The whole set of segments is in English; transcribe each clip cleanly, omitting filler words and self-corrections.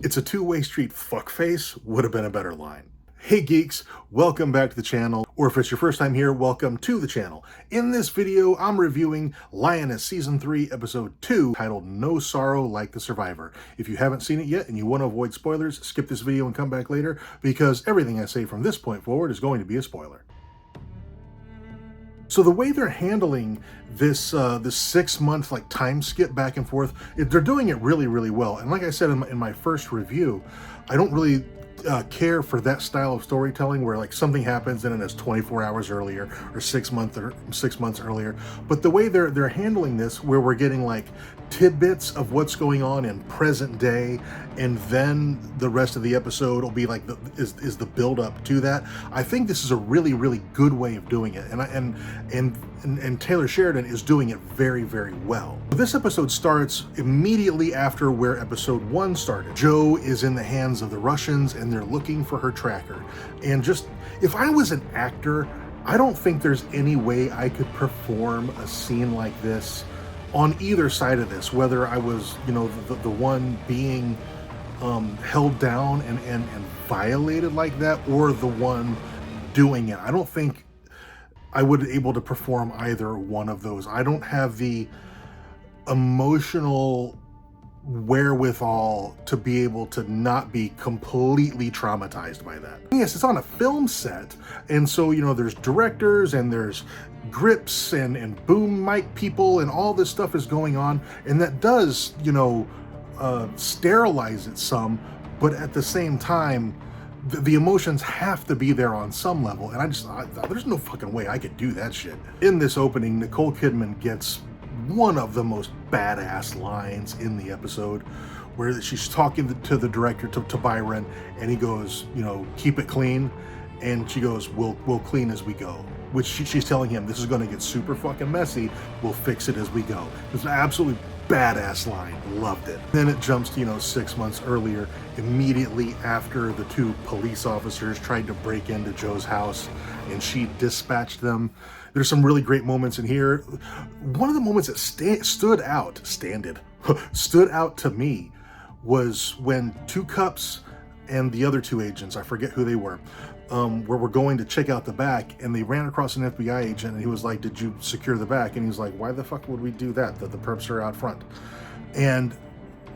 It's a two-way street, fuckface would have been a better line. Hey geeks, welcome back to the channel, or if it's your first time here, welcome to the channel. In this video, I'm reviewing Lioness Season 3, Episode 2, titled No Sorrow Like the Survivor. If you haven't seen it yet and you want to avoid spoilers, skip this video and come back later, because everything I say from this point forward is going to be a spoiler. So the way they're handling this 6-month time skip back and forth, they're doing it really well. And like I said in my first review, I don't really care for that style of storytelling where something happens and it's 24 hours earlier or 6 months earlier. But the way they're handling this, where we're getting tidbits of what's going on in present day, and then the rest of the episode will be is the build up to that. I think this is a really good way of doing it, and Taylor Sheridan is doing it very well. This episode starts immediately after where episode 1 started. Jo is in the hands of the Russians and they're looking for her tracker. And just, if I was an actor, I don't think there's any way I could perform a scene like this on either side of this, whether I was, the one being held down and violated like that, or the one doing it. I don't think I would be able to perform either one of those. I don't have the emotional wherewithal to be able to not be completely traumatized by that. Yes, it's on a film set, and so there's directors and there's grips and boom mic people and all this stuff is going on, and that does sterilize it some, but at the same time the emotions have to be there on some level, and there's no fucking way I could do that shit. In this opening, Nicole Kidman gets one of the most badass lines in the episode, where she's talking to the director, to Byron, and he goes, keep it clean, and she goes, we'll clean as we go, which she's telling him this is going to get super fucking messy, we'll fix it as we go. It's an absolutely badass line, loved it. Then it jumps to 6 months earlier, immediately after the 2 police officers tried to break into Jo's house and she dispatched them. There's some really great moments in here. One of the moments that stood out to me was when 2 Cups and the other 2 agents, I forget who they were, where we're going to check out the back, and they ran across an FBI agent, and he was like, did you secure the back? And he's like, why the fuck would we do that? The perps are out front. And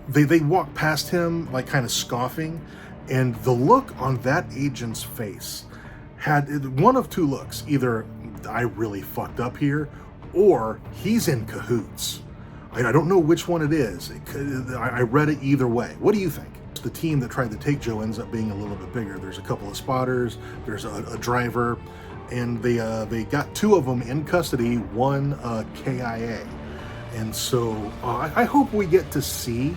they walked past him kind of scoffing, and the look on that agent's face had one of 2 looks. Either I really fucked up here, or he's in cahoots. I don't know which one it is. I read it either way. What do you think? The team that tried to take Jo ends up being a little bit bigger. There's a couple of spotters, there's a driver, and they got 2 of them in custody, 1 KIA. And so I hope we get to see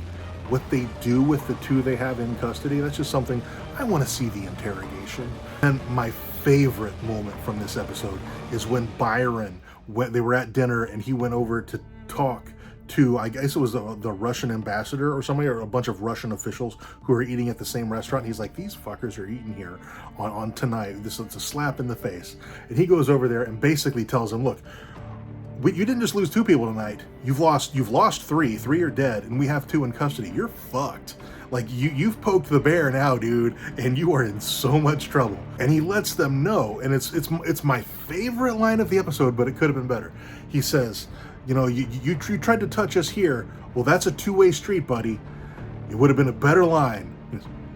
what they do with the 2 they have in custody. That's just something I want to see, the interrogation. And my favorite moment from this episode is when Byron, they were at dinner and he went over to talk to, I guess it was the Russian ambassador or somebody, or a bunch of Russian officials who are eating at the same restaurant. He's like, these fuckers are eating here on tonight. This is a slap in the face. And he goes over there and basically tells them, look, you didn't just lose 2 people tonight. You've lost 3. 3 are dead, and we have 2 in custody. You're fucked. You've poked the bear now, dude, and you are in so much trouble. And he lets them know, and it's my favorite line of the episode, but it could have been better. He says, you tried to touch us here. Well, that's a 2-way street, buddy. It would have been a better line.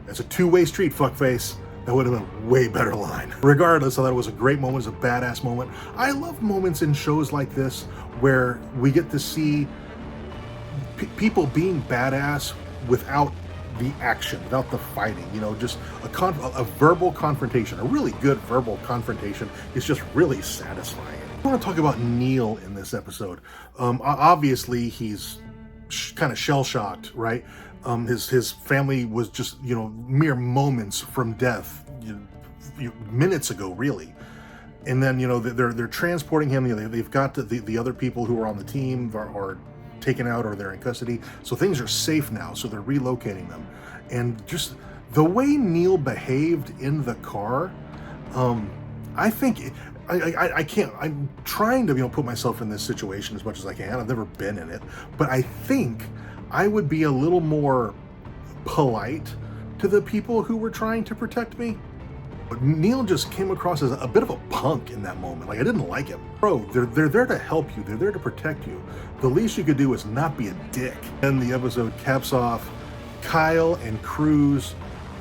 That's a 2-way street, fuckface. That would have been a way better line. Regardless, I thought it was a great moment. It was a badass moment. I love moments in shows like this where we get to see people being badass without the action, without the fighting, just a verbal confrontation. A really good verbal confrontation is just really satisfying. I want to talk about Neil in this episode. Obviously, he's kind of shell-shocked, right? His family was just, mere moments from death, minutes ago, really. And then, they're transporting him. They've got the other people who are on the team are taken out, or they're in custody. So things are safe now. So they're relocating them. And just the way Neil behaved in the car, I think I can't, I'm trying to, put myself in this situation as much as I can. I've never been in it, but I think I would be a little more polite to the people who were trying to protect me. But Neil just came across as a bit of a punk in that moment. Like, I didn't like him. Bro, they're there to help you. They're there to protect you. The least you could do is not be a dick. And the episode caps off. Kyle and Cruz,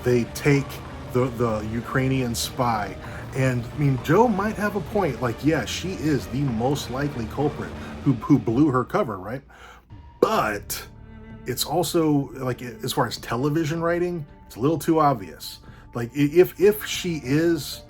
they take the Ukrainian spy. And I mean, Joe might have a point. Like, yeah, she is the most likely culprit who blew her cover, right? But it's also, like, as far as television writing, it's a little too obvious. Like, if she is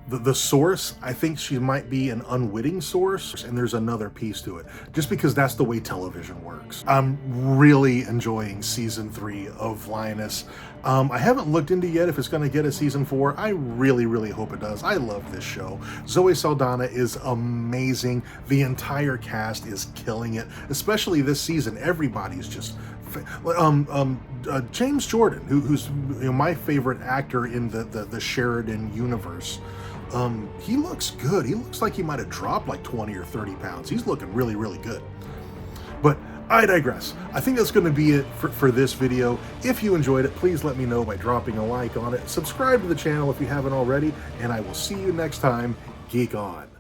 the source, I think she might be an unwitting source, and there's another piece to it, just because that's the way television works. I'm really enjoying season 3 of Lioness. I haven't looked into yet if it's going to get a season 4. I really hope it does. I love this show. Zoe Saldana is amazing. The entire cast is killing it, especially this season. Everybody's just James Jordan, who's my favorite actor in the Sheridan universe. He looks good. He looks like he might have dropped like 20 or 30 pounds. He's looking really good. But I digress. I think that's going to be it for this video. If you enjoyed it, please let me know by dropping a like on it. Subscribe to the channel if you haven't already, and I will see you next time. Geek on.